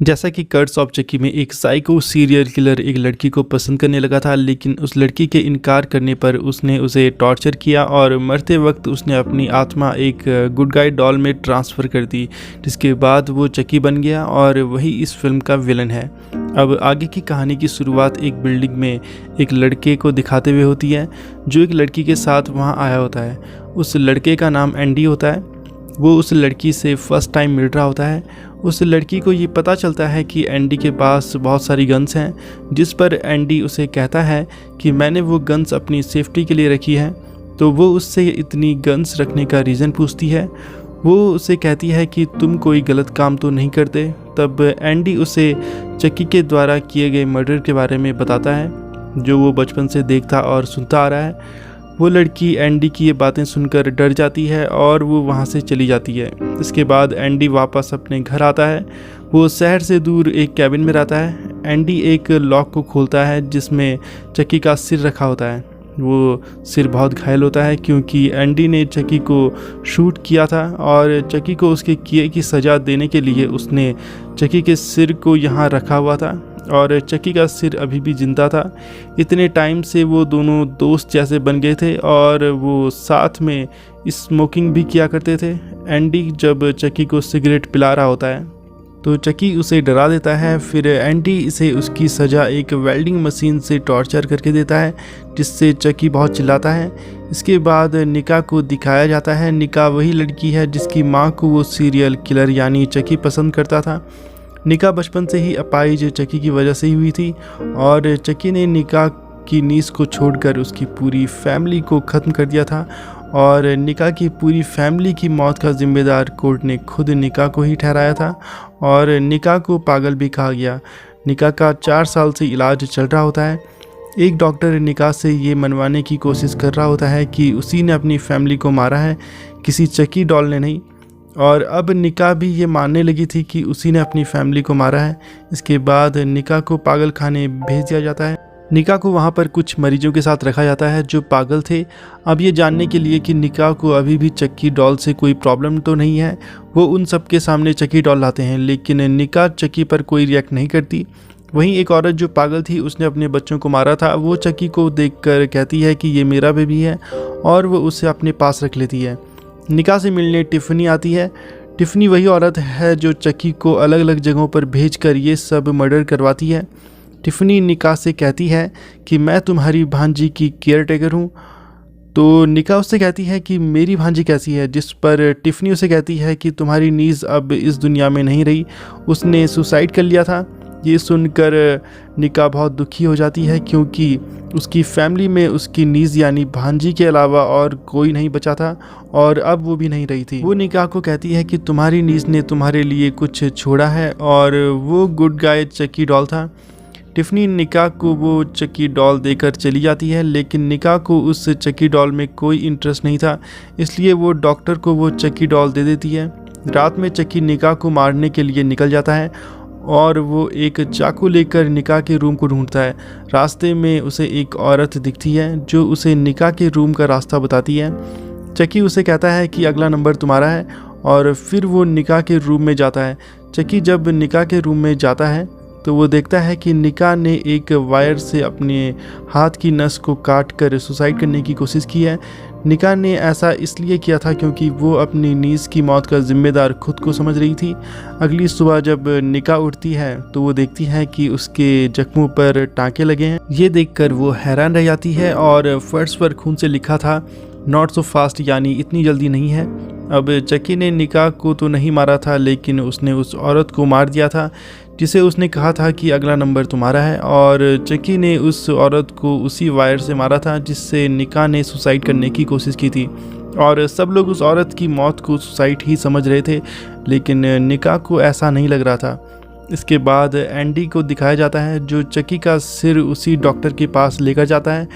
जैसा कि कर्स of Chucky में एक साइको सीरियल किलर एक लड़की को पसंद करने लगा था, लेकिन उस लड़की के इनकार करने पर उसने उसे टॉर्चर किया और मरते वक्त उसने अपनी आत्मा एक गुड गाय डॉल में ट्रांसफ़र कर दी, जिसके बाद वो चकी बन गया और वही इस फिल्म का विलन है। अब आगे की कहानी की शुरुआत एक बिल्डिंग में एक लड़के को दिखाते हुए होती है जो एक लड़की के साथ वहाँ आया होता है। उस लड़के का नाम एंडी होता है। वो उस लड़की से फर्स्ट टाइम मिल रहा होता है। उस लड़की को ये पता चलता है कि एंडी के पास बहुत सारी गन्स हैं, जिस पर एंडी उसे कहता है कि मैंने वो गन्स अपनी सेफ्टी के लिए रखी है। तो वो उससे इतनी गन्स रखने का रीज़न पूछती है। वो उसे कहती है कि तुम कोई गलत काम तो नहीं करते। तब एंडी उसे चक्की के द्वारा किए गए मर्डर के बारे में बताता है, जो वो बचपन से देखता और सुनता आ रहा है। वो लड़की एंडी की ये बातें सुनकर डर जाती है और वो वहाँ से चली जाती है। इसके बाद एंडी वापस अपने घर आता है। वो शहर से दूर एक कैबिन में रहता है। एंडी एक लॉक को खोलता है जिसमें चक्की का सिर रखा होता है। वो सिर बहुत घायल होता है क्योंकि एंडी ने चक्की को शूट किया था और चक्की को उसके किए की सज़ा देने के लिए उसने चक्की के सिर को यहाँ रखा हुआ था और चक्की का सिर अभी भी जिंदा था। इतने टाइम से वो दोनों दोस्त जैसे बन गए थे और वो साथ में स्मोकिंग भी किया करते थे। एंडी जब चक्की को सिगरेट पिला रहा होता है तो चक्की उसे डरा देता है। फिर एंडी इसे उसकी सज़ा एक वेल्डिंग मशीन से टॉर्चर करके देता है, जिससे चक्की बहुत चिल्लाता है। इसके बाद निका को दिखाया जाता है। निका वही लड़की है जिसकी माँ को वो सीरियल किलर यानी चक्की पसंद करता था। निका बचपन से ही अपाहिज चक्की की वजह से ही हुई थी और चक्की ने निका की नीस को छोड़कर उसकी पूरी फैमिली को ख़त्म कर दिया था और निका की पूरी फैमिली की मौत का जिम्मेदार कोर्ट ने खुद निका को ही ठहराया था और निका को पागल भी कहा गया। निका का 4 साल से इलाज चल रहा होता है। एक डॉक्टर निका से ये मनवाने की कोशिश कर रहा होता है कि उसी ने अपनी फैमिली को मारा है, किसी चक्की डॉल ने नहीं। और अब निका भी ये मानने लगी थी कि उसी ने अपनी फैमिली को मारा है। इसके बाद निका को पागल खाने भेज दिया जाता है। निका को वहाँ पर कुछ मरीजों के साथ रखा जाता है जो पागल थे। अब ये जानने के लिए कि निका को अभी भी चक्की डॉल से कोई प्रॉब्लम तो नहीं है, वो उन सब के सामने चक्की डॉल लाते हैं, लेकिन निका चक्की पर कोई रिएक्ट नहीं करती। वहीं एक औरत जो पागल थी, उसने अपने बच्चों को मारा था, वो चक्की को देखकर कहती है कि ये मेरा बेबी है और वो उसे अपने पास रख लेती है। निका से मिलने टिफ़नी आती है। टिफ़नी वही औरत है जो चक्की को अलग अलग जगहों पर भेजकर ये सब मर्डर करवाती है। टिफ़नी निका से कहती है कि मैं तुम्हारी भांजी की केयर टेकर हूँ। तो निका उससे कहती है कि मेरी भांजी कैसी है, जिस पर टिफ़नी उसे कहती है कि तुम्हारी नीज़ अब इस दुनिया में नहीं रही, उसने सुसाइड कर लिया था। ये सुनकर निका बहुत दुखी हो जाती है क्योंकि उसकी फैमिली में उसकी नीज़ यानी भांजी के अलावा और कोई नहीं बचा था और अब वो भी नहीं रही थी। वो निका को कहती है कि तुम्हारी नीज़ ने तुम्हारे लिए कुछ छोड़ा है और वो गुड गाय चक्की डॉल था। टिफ़नी निका को वो चक्की डॉल देकर चली जाती है, लेकिन निका को उस चक्की डॉल में कोई इंटरेस्ट नहीं था, इसलिए वो डॉक्टर को वो चक्की डॉल दे देती है। रात में चक्की निका को मारने के लिए निकल जाता है और वो एक चाकू लेकर निका के रूम को ढूंढता है। रास्ते में उसे एक औरत दिखती है जो उसे निका के रूम का रास्ता बताती है। चक्की उसे कहता है कि अगला नंबर तुम्हारा है और फिर वो निका के रूम में जाता है। चक्की जब निका के रूम में जाता है तो वो देखता है कि निका ने एक वायर से अपने हाथ की नस को काट कर सुसाइड करने की कोशिश की है। निका ने ऐसा इसलिए किया था क्योंकि वो अपनी नीज़ की मौत का जिम्मेदार खुद को समझ रही थी। अगली सुबह जब निका उठती है तो वो देखती है कि उसके जख्मों पर टाँके लगे हैं। ये देखकर वो हैरान रह जाती है और फर्श पर खून से लिखा था नॉट सो फास्ट, यानी इतनी जल्दी नहीं है। अब चक्की ने निका को तो नहीं मारा था, लेकिन उसने उस औरत को मार दिया था जिसे उसने कहा था कि अगला नंबर तुम्हारा है, और चक्की ने उस औरत को उसी वायर से मारा था जिससे निका ने सुसाइड करने की कोशिश की थी। और सब लोग उस औरत की मौत को सुसाइड ही समझ रहे थे, लेकिन निका को ऐसा नहीं लग रहा था। इसके बाद एंडी को दिखाया जाता है जो चक्की का सिर उसी डॉक्टर के पास लेकर जाता है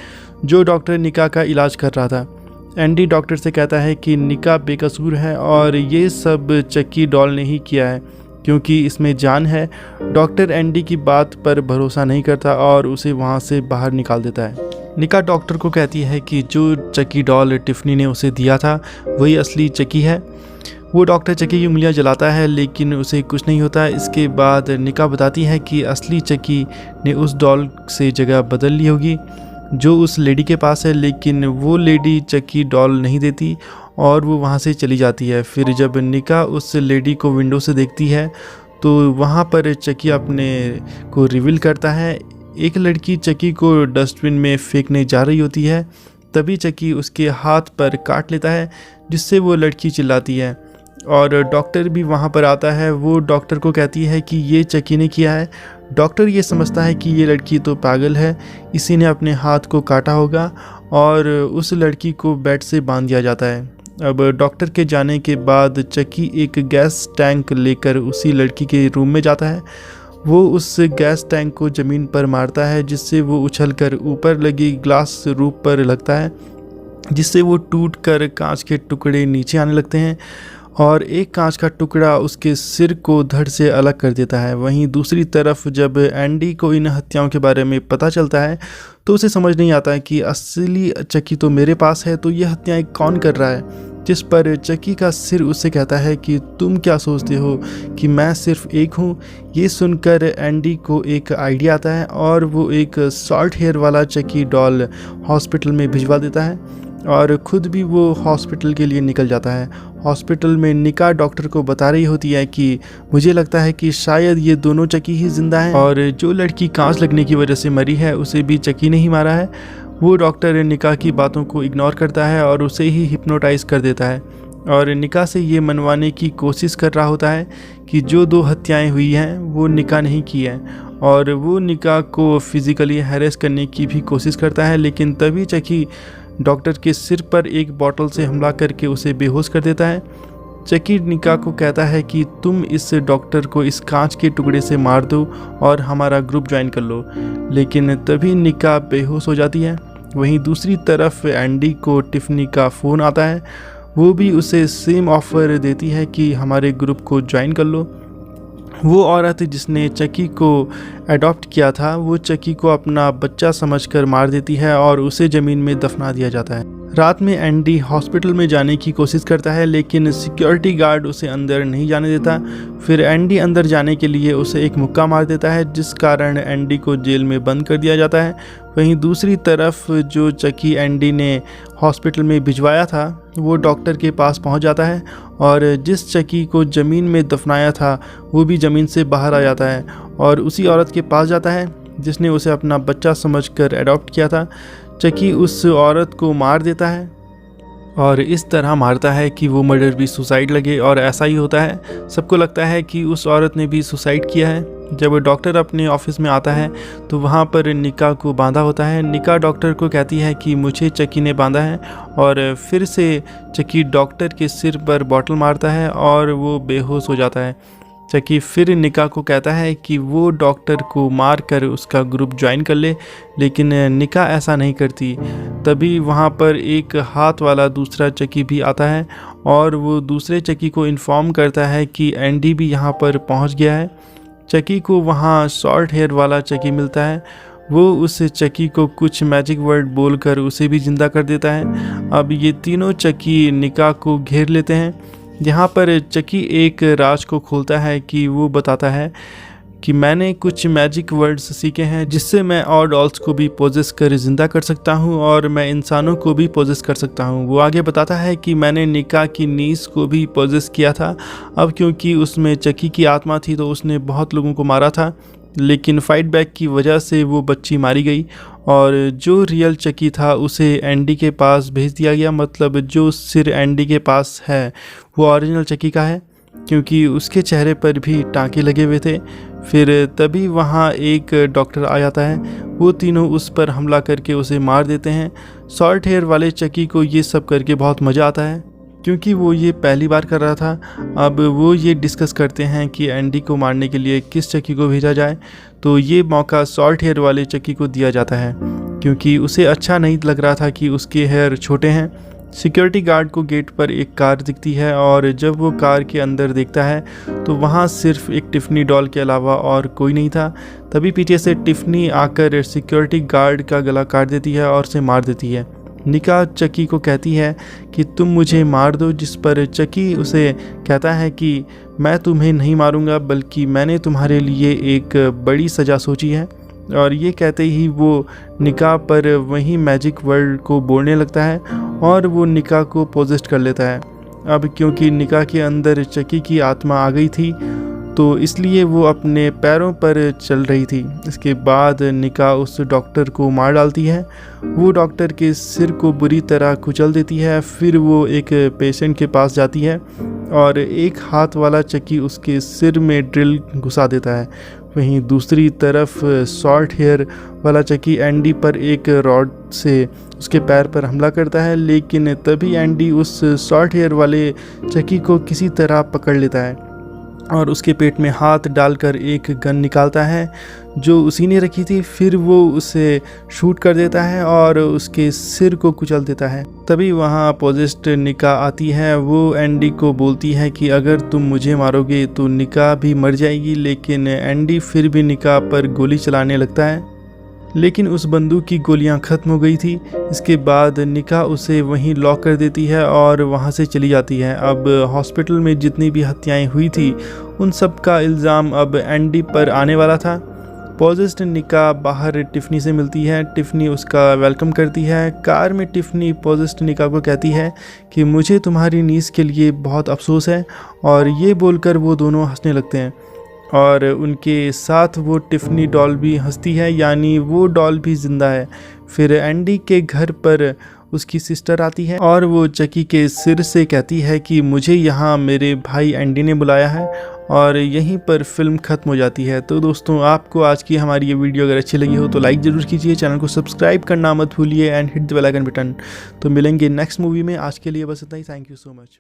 जो डॉक्टर निका का इलाज कर रहा था। एंडी डॉक्टर से कहता है कि निका बेकसूर है और ये सब चक्की डॉल ने ही किया है क्योंकि इसमें जान है। डॉक्टर एंडी की बात पर भरोसा नहीं करता और उसे वहाँ से बाहर निकाल देता है। निका डॉक्टर को कहती है कि जो चक्की डॉल टिफ़नी ने उसे दिया था वही असली चक्की है। वो डॉक्टर चकी की उंगलियां जलाता है लेकिन उसे कुछ नहीं होता। इसके बाद निका बताती है कि असली चकी ने उस डॉल से जगह बदल ली होगी जो उस लेडी के पास है, लेकिन वो लेडी चकी डॉल नहीं देती और वो वहाँ से चली जाती है। फिर जब निका उस लेडी को विंडो से देखती है तो वहाँ पर चकी अपने को रिवील करता है। एक लड़की चकी को डस्टबिन में फेंकने जा रही होती है, तभी चकी उसके हाथ पर काट लेता है जिससे वो लड़की चिल्लाती है और डॉक्टर भी वहाँ पर आता है। वो डॉक्टर को कहती है कि ये चकी ने किया है। डॉक्टर ये समझता है कि ये लड़की तो पागल है, इसी ने अपने हाथ को काटा होगा और उस लड़की को बेड से बांध दिया जाता है। अब डॉक्टर के जाने के बाद चकी एक गैस टैंक लेकर उसी लड़की के रूम में जाता है। वो उस गैस टैंक को ज़मीन पर मारता है जिससे वो उछलकर ऊपर लगी ग्लास रूफ पर लगता है, जिससे वो टूटकर कांच के टुकड़े नीचे आने लगते हैं और एक कांच का टुकड़ा उसके सिर को धड़ से अलग कर देता है। वहीं दूसरी तरफ जब एंडी को इन हत्याओं के बारे में पता चलता है तो उसे समझ नहीं आता है कि असली चकी तो मेरे पास है, तो ये हत्याएं कौन कर रहा है। जिस पर चकी का सिर उससे कहता है कि तुम क्या सोचते हो कि मैं सिर्फ एक हूँ। ये सुनकर एंडी को एक आइडिया आता है और वो एक शॉर्ट हेयर वाला चकी डॉल हॉस्पिटल में भिजवा देता है और ख़ुद भी वो हॉस्पिटल के लिए निकल जाता है। हॉस्पिटल में निका डॉक्टर को बता रही होती है कि मुझे लगता है कि शायद ये दोनों चकी ही जिंदा हैं और जो लड़की कांच लगने की वजह से मरी है उसे भी चकी ने ही मारा है। वो डॉक्टर निका की बातों को इग्नोर करता है और उसे ही हिप्नोटाइज कर देता है और निका से ये मनवाने की कोशिश कर रहा होता है कि जो 2 हत्याएं हुई हैं वो निका नहीं की है और वो निका को फिज़िकली हैरेस करने की भी कोशिश करता है। लेकिन तभी चकी डॉक्टर के सिर पर एक बोतल से हमला करके उसे बेहोश कर देता है। चकी निका को कहता है कि तुम इस डॉक्टर को इस कांच के टुकड़े से मार दो और हमारा ग्रुप ज्वाइन कर लो, लेकिन तभी निका बेहोश हो जाती है। वहीं दूसरी तरफ एंडी को टिफ़नी का फ़ोन आता है। वो भी उसे सेम ऑफ़र देती है कि हमारे ग्रुप को ज्वाइन कर लो। वो औरत जिसने चकी को अडॉप्ट किया था वो चकी को अपना बच्चा समझकर मार देती है और उसे ज़मीन में दफना दिया जाता है। रात में एंडी हॉस्पिटल में जाने की कोशिश करता है लेकिन सिक्योरिटी गार्ड उसे अंदर नहीं जाने देता। फिर एंडी अंदर जाने के लिए उसे एक मुक्का मार देता है जिस कारण एंडी को जेल में बंद कर दिया जाता है। वहीं दूसरी तरफ जो चकी एंडी ने हॉस्पिटल में भिजवाया था वो डॉक्टर के पास पहुंच जाता है और जिस चकी को ज़मीन में दफनाया था वो भी ज़मीन से बाहर आ जाता है और उसी औरत के पास जाता है जिसने उसे अपना बच्चा समझकर अडॉप्ट किया था। चकी उस औरत को मार देता है और इस तरह मारता है कि वो मर्डर भी सुसाइड लगे और ऐसा ही होता है। सबको लगता है कि उस औरत ने भी सुसाइड किया है। जब डॉक्टर अपने ऑफिस में आता है तो वहाँ पर निका को बांधा होता है। निका डॉक्टर को कहती है कि मुझे चकी ने बांधा है और फिर से चकी डॉक्टर के सिर पर बॉटल मारता है और वो बेहोश हो जाता है। चकी फिर निका को कहता है कि वो डॉक्टर को मार कर उसका ग्रुप ज्वाइन कर ले, लेकिन निका ऐसा नहीं करती। तभी वहाँ पर एक हाथ वाला दूसरा चकी भी आता है और वो दूसरे चकी को इन्फॉर्म करता है कि एंडी भी यहाँ पर पहुँच गया है। चकी को वहाँ शॉर्ट हेयर वाला चकी मिलता है। वो उस चकी को कुछ मैजिक वर्ड बोलकर उसे भी ज़िंदा कर देता है। अब ये तीनों चकी निका को घेर लेते हैं। यहाँ पर चकी एक राज को खोलता है कि वो बताता है कि मैंने कुछ मैजिक वर्ड्स सीखे हैं जिससे मैं और डॉल्स को भी पोजेस कर ज़िंदा कर सकता हूँ और मैं इंसानों को भी पोजेस कर सकता हूँ। वो आगे बताता है कि मैंने निका की नीस को भी पोजेस किया था। अब क्योंकि उसमें चकी की आत्मा थी तो उसने बहुत लोगों को मारा था, लेकिन फाइट बैक की वजह से वो बच्ची मारी गई और जो रियल चकी था उसे एंडी के पास भेज दिया गया। मतलब जो सिर एंडी के पास है वो ओरिजिनल चकी का है क्योंकि उसके चेहरे पर भी टाँके लगे हुए थे। फिर तभी वहाँ एक डॉक्टर आ जाता है। वो तीनों उस पर हमला करके उसे मार देते हैं। शॉर्ट हेयर वाले चकी को ये सब करके बहुत मज़ा आता है क्योंकि वो ये पहली बार कर रहा था। अब वो ये डिस्कस करते हैं कि एंडी को मारने के लिए किस चकी को भेजा जाए, तो ये मौका शॉर्ट हेयर वाले चकी को दिया जाता है क्योंकि उसे अच्छा नहीं लग रहा था कि उसके हेयर छोटे हैं। सिक्योरिटी गार्ड को गेट पर एक कार दिखती है और जब वो कार के अंदर देखता है तो वहाँ सिर्फ एक टिफ़नी डॉल के अलावा और कोई नहीं था। तभी पीछे से टिफ़नी आकर सिक्योरिटी गार्ड का गला काट देती है और उसे मार देती है। निका चकी को कहती है कि तुम मुझे मार दो, जिस पर चकी उसे कहता है कि मैं तुम्हें नहीं मारूंगा, बल्कि मैंने तुम्हारे लिए एक बड़ी सज़ा सोची है। और ये कहते ही वो निका पर वही मैजिक वर्ड को बोलने लगता है और वो निका को पोजेस्ट कर लेता है। अब क्योंकि निका के अंदर चकी की आत्मा आ गई थी तो इसलिए वो अपने पैरों पर चल रही थी। इसके बाद निका उस डॉक्टर को मार डालती है। वो डॉक्टर के सिर को बुरी तरह कुचल देती है। फिर वो एक पेशेंट के पास जाती है और एक हाथ वाला चकी उसके सिर में ड्रिल घुसा देता है। वहीं दूसरी तरफ शॉर्ट हेयर वाला चकी एंडी पर एक रॉड से उसके पैर पर हमला करता है, लेकिन तभी एंडी उस शॉर्ट हेयर वाले चकी को किसी तरह पकड़ लेता है और उसके पेट में हाथ डालकर एक गन निकालता है जो उसी ने रखी थी। फिर वो उसे शूट कर देता है और उसके सिर को कुचल देता है। तभी वहाँ पोजेस्ड निका आती है। वो एंडी को बोलती है कि अगर तुम मुझे मारोगे तो निका भी मर जाएगी, लेकिन एंडी फिर भी निका पर गोली चलाने लगता है, लेकिन उस बंदूक की गोलियां ख़त्म हो गई थी। इसके बाद निका उसे वहीं लॉक कर देती है और वहां से चली जाती है। अब हॉस्पिटल में जितनी भी हत्याएं हुई थी उन सब का इल्ज़ाम अब एंडी पर आने वाला था। पोजेस्ड निका बाहर टिफ़नी से मिलती है। टिफ़नी उसका वेलकम करती है। कार में टिफ़नी पोजेस्ड निका को कहती है कि मुझे तुम्हारी नीस के लिए बहुत अफसोस है, और ये बोलकर वो दोनों हंसने लगते हैं और उनके साथ वो टिफ़नी डॉल भी हंसती है, यानी वो डॉल भी ज़िंदा है। फिर एंडी के घर पर उसकी सिस्टर आती है और वो चकी के सिर से कहती है कि मुझे यहाँ मेरे भाई एंडी ने बुलाया है, और यहीं पर फिल्म ख़त्म हो जाती है। तो दोस्तों, आपको आज की हमारी ये वीडियो अगर अच्छी लगी हो तो लाइक ज़रूर कीजिए, चैनल को सब्सक्राइब करना मत भूलिए and hit the bell icon button. तो मिलेंगे नेक्स्ट मूवी में। आज के लिए बस इतना ही। Thank you so much.